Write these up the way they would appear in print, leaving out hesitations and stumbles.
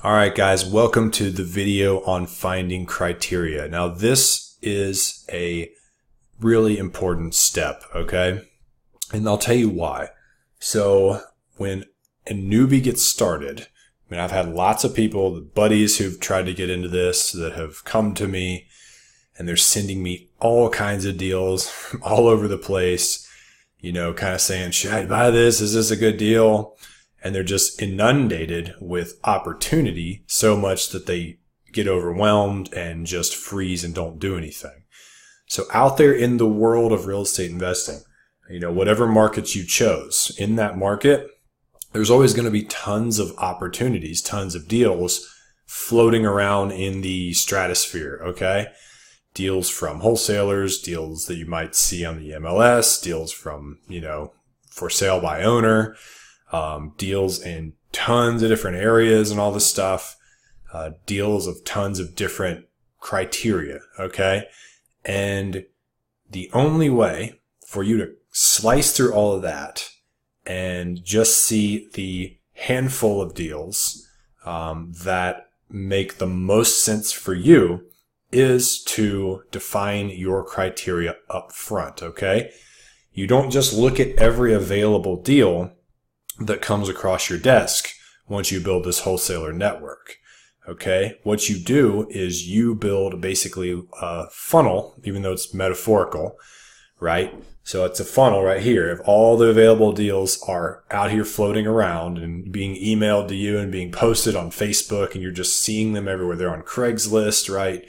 All right, guys, welcome to the video on finding criteria. Now, this is a really important step, okay? And I'll tell you why. So when a newbie gets started, I mean, I've had lots of people, buddies who've tried to get into this that have come to me and they're sending me all kinds of deals from all over the place, kind of saying, should I buy this? Is this a good deal? And they're just inundated with opportunity so much that they get overwhelmed and just freeze and don't do anything. So out there in the world of real estate investing, whatever markets you chose, in that market, there's always going to be tons of opportunities, tons of deals floating around in the stratosphere, okay? Deals from wholesalers, deals that you might see on the MLS, deals from, for sale by owner, deals in tons of different areas and all this stuff, deals of tons of different criteria, okay? And the only way for you to slice through all of that and just see the handful of deals that make the most sense for you is to define your criteria up front, okay? You don't just look at every available deal that comes across your desk once you build this wholesaler network. Okay. What you do is you build basically a funnel, even though it's metaphorical, right? So it's a funnel right here. If all the available deals are out here floating around and being emailed to you and being posted on Facebook and you're just seeing them everywhere, they're on Craigslist, right?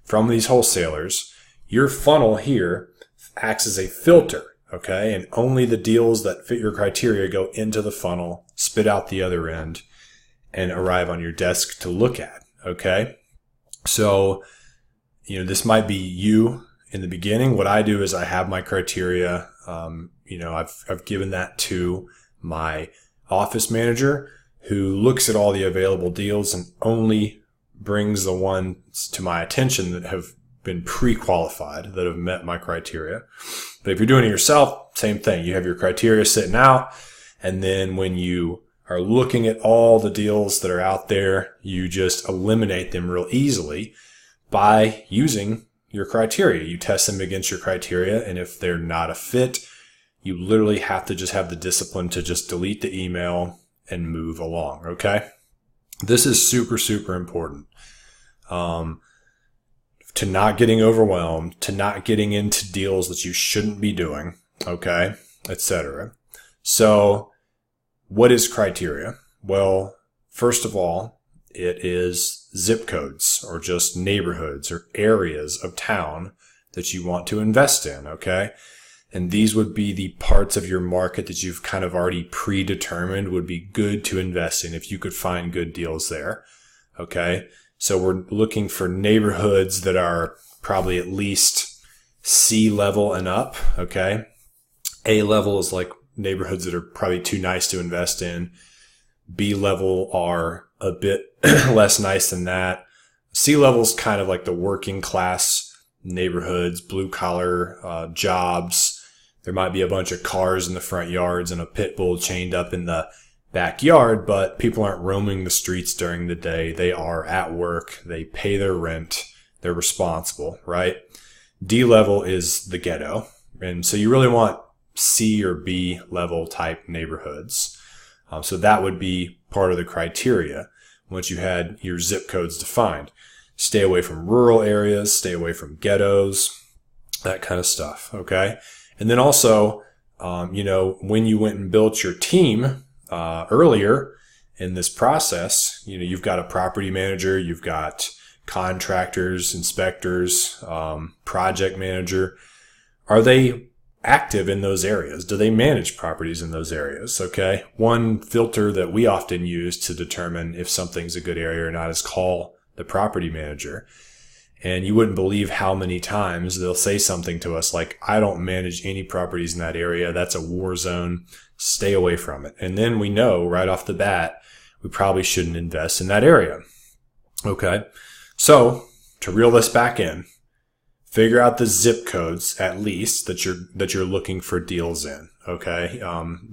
From these wholesalers, your funnel here acts as a filter. Okay. And only the deals that fit your criteria go into the funnel, spit out the other end, and arrive on your desk to look at. Okay. So, this might be you in the beginning. What I do is I have my criteria. I've given that to my office manager who looks at all the available deals and only brings the ones to my attention that have been pre-qualified, that have met my criteria. But if you're doing it yourself, same thing. You have your criteria sitting out. And then when you are looking at all the deals that are out there, you just eliminate them real easily by using your criteria. You test them against your criteria. And if they're not a fit, you literally have to just have the discipline to just delete the email and move along. Okay. This is super, super important. To not getting overwhelmed, to not getting into deals that you shouldn't be doing, okay, etc. So what is criteria? Well, first of all, it is zip codes or just neighborhoods or areas of town that you want to invest in, okay? And these would be the parts of your market that you've kind of already predetermined would be good to invest in if you could find good deals there, okay? So we're looking for neighborhoods that are probably at least C level and up. Okay. A level is like neighborhoods that are probably too nice to invest in. B level are a bit less nice than that. C level is kind of like the working class neighborhoods, blue collar, jobs. There might be a bunch of cars in the front yards and a pit bull chained up in the backyard, but people aren't roaming the streets during the day. They are at work. They pay their rent. They're responsible, right? D level is the ghetto. And so you really want C or B level type neighborhoods. So that would be part of the criteria once you had your zip codes defined. Stay away from rural areas, stay away from ghettos, that kind of stuff. Okay. And then also, when you went and built your team, earlier in this process, you've got a property manager, you've got contractors, inspectors, project manager. Are they active in those areas? Do they manage properties in those areas? Okay. One filter that we often use to determine if something's a good area or not is call the property manager. And you wouldn't believe how many times they'll say something to us like, I don't manage any properties in that area. That's a war zone. Stay away from it. And then we know right off the bat, we probably shouldn't invest in that area. Okay. So to reel this back in, figure out the zip codes at least that you're looking for deals in. Okay.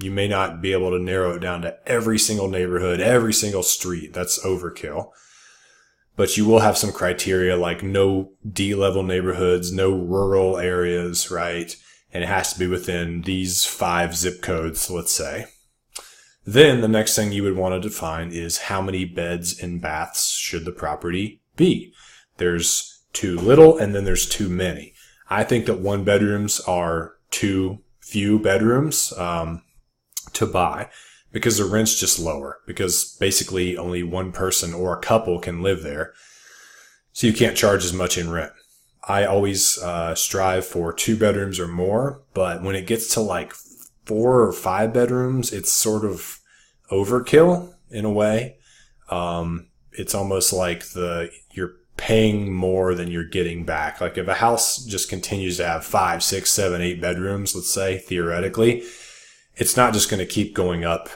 You may not be able to narrow it down to every single neighborhood, every single street. That's overkill. But you will have some criteria like no D-level neighborhoods, no rural areas, right? And it has to be within these 5 zip codes, let's say. Then the next thing you would want to define is how many beds and baths should the property be. There's too little and then there's too many. I think that 1 bedrooms are too few bedrooms to buy because the rent's just lower because basically only one person or a couple can live there. So you can't charge as much in rent. I always strive for 2 bedrooms or more, but when it gets to like 4 or 5 bedrooms, it's sort of overkill in a way. It's almost like you're paying more than you're getting back. Like if a house just continues to have 5, 6, 7, 8 bedrooms, let's say, theoretically, it's not just going to keep going up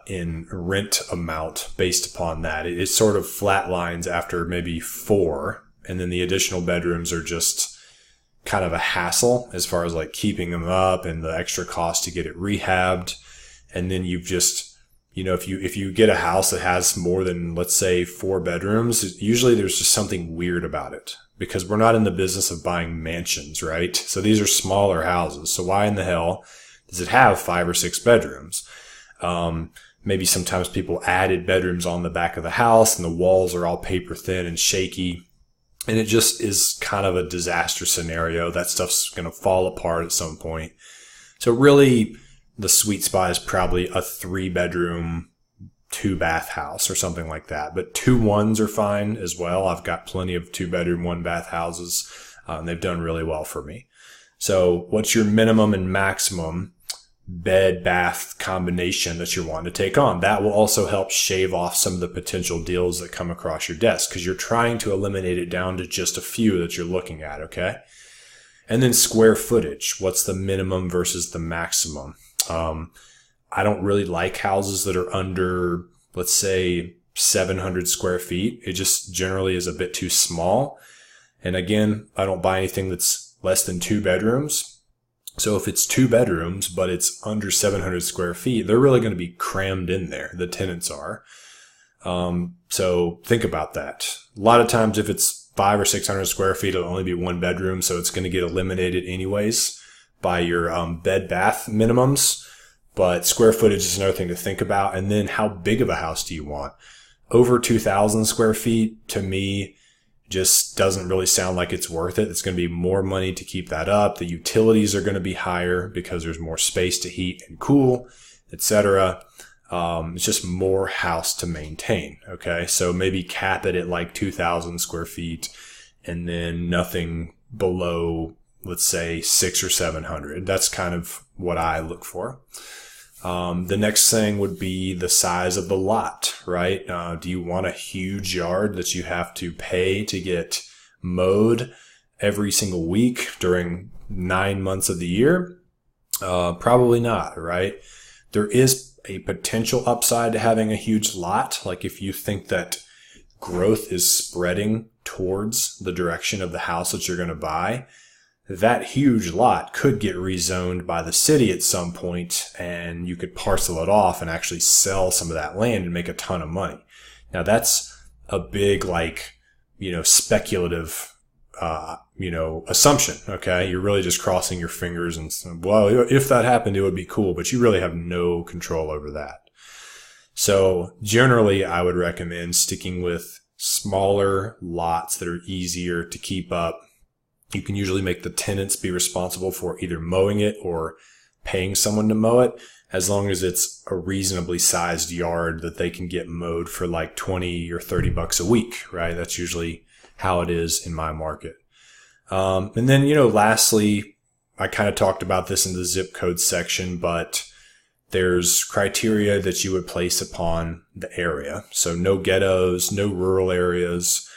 in rent amount based upon that. It sort of flatlines after maybe 4, and then the additional bedrooms are just kind of a hassle as far as like keeping them up and the extra cost to get it rehabbed. And then you've just, if you get a house that has more than, let's say, 4 bedrooms, usually there's just something weird about it because we're not in the business of buying mansions, right? So these are smaller houses. So why in the hell does it have 5 or 6 bedrooms? Maybe sometimes people added bedrooms on the back of the house and the walls are all paper thin and shaky. And it just is kind of a disaster scenario. That stuff's going to fall apart at some point. So really, the sweet spot is probably a 3-bedroom, 2-bath house or something like that. But 2 1s are fine as well. I've got plenty of 2-bedroom, 1-bath houses. And they've done really well for me. So what's your minimum and maximum bed bath combination that you're wanting to take on? That will also help shave off some of the potential deals that come across your desk because you're trying to eliminate it down to just a few that you're looking at. Okay. And then square footage. What's the minimum versus the maximum? I don't really like houses that are under, let's say, 700 square feet. It just generally is a bit too small. And again, I don't buy anything that's less than 2 bedrooms. So if it's 2 bedrooms, but it's under 700 square feet, they're really going to be crammed in there. The tenants are. So think about that. A lot of times if it's 500 or 600 square feet, it'll only be 1 bedroom. So it's going to get eliminated anyways by your bed bath minimums. But square footage is another thing to think about. And then how big of a house do you want? Over 2,000 square feet, to me, just doesn't really sound like it's worth it. It's going to be more money to keep that up. The utilities are going to be higher because there's more space to heat and cool, etc. It's just more house to maintain. Okay. So maybe cap it at like 2,000 square feet and then nothing below, let's say 600 or 700. That's kind of what I look for. The next thing would be the size of the lot, right? Do you want a huge yard that you have to pay to get mowed every single week during 9 months of the year? Probably not, right? There is a potential upside to having a huge lot. Like if you think that growth is spreading towards the direction of the house that you're going to buy, that huge lot could get rezoned by the city at some point and you could parcel it off and actually sell some of that land and make a ton of money. Now that's a big, speculative, assumption. Okay. You're really just crossing your fingers and saying, well, if that happened, it would be cool, but you really have no control over that. So generally I would recommend sticking with smaller lots that are easier to keep up. You can usually make the tenants be responsible for either mowing it or paying someone to mow it, as long as it's a reasonably sized yard that they can get mowed for like 20 or 30 bucks a week, right? That's usually how it is in my market. And then, lastly, I kind of talked about this in the zip code section, but there's criteria that you would place upon the area. So no ghettos, no rural areas,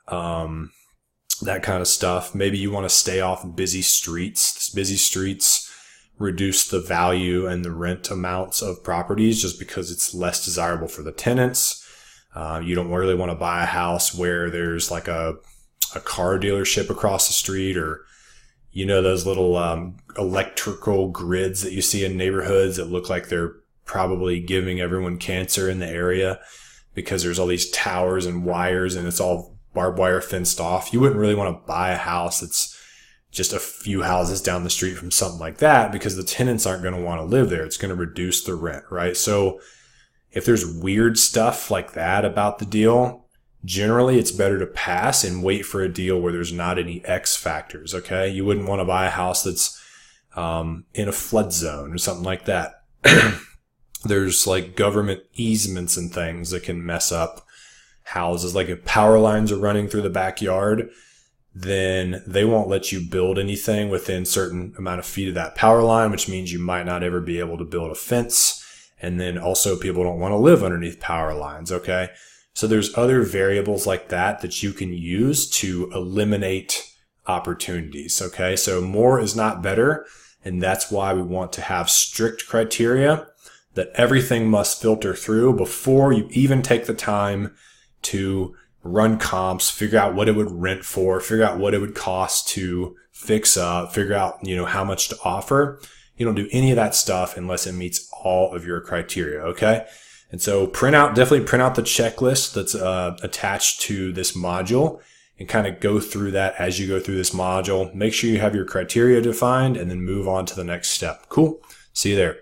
that kind of stuff. Maybe you want to stay off busy streets. Busy streets reduce the value and the rent amounts of properties just because it's less desirable for the tenants. You don't really want to buy a house where there's like a car dealership across the street or, You know, those little electrical grids that you see in neighborhoods that look like they're probably giving everyone cancer in the area because there's all these towers and wires and it's all barbed wire fenced off. You wouldn't really want to buy a house that's just a few houses down the street from something like that because the tenants aren't going to want to live there. It's going to reduce the rent, right? So if there's weird stuff like that about the deal, generally it's better to pass and wait for a deal where there's not any X factors, okay? You wouldn't want to buy a house that's in a flood zone or something like that. There's like government easements and things that can mess up houses. Like if power lines are running through the backyard, then they won't let you build anything within a certain amount of feet of that power line, which means you might not ever be able to build a fence. And then also people don't want to live underneath power lines, okay? So there's other variables like that that you can use to eliminate opportunities, okay? So more is not better, and that's why we want to have strict criteria that everything must filter through before you even take the time to run comps, figure out what it would rent for, figure out what it would cost to fix up, figure out, how much to offer. You don't do any of that stuff unless it meets all of your criteria, okay? And so definitely print out the checklist that's attached to this module and kind of go through that as you go through this module. Make sure you have your criteria defined and then move on to the next step. Cool. See you there.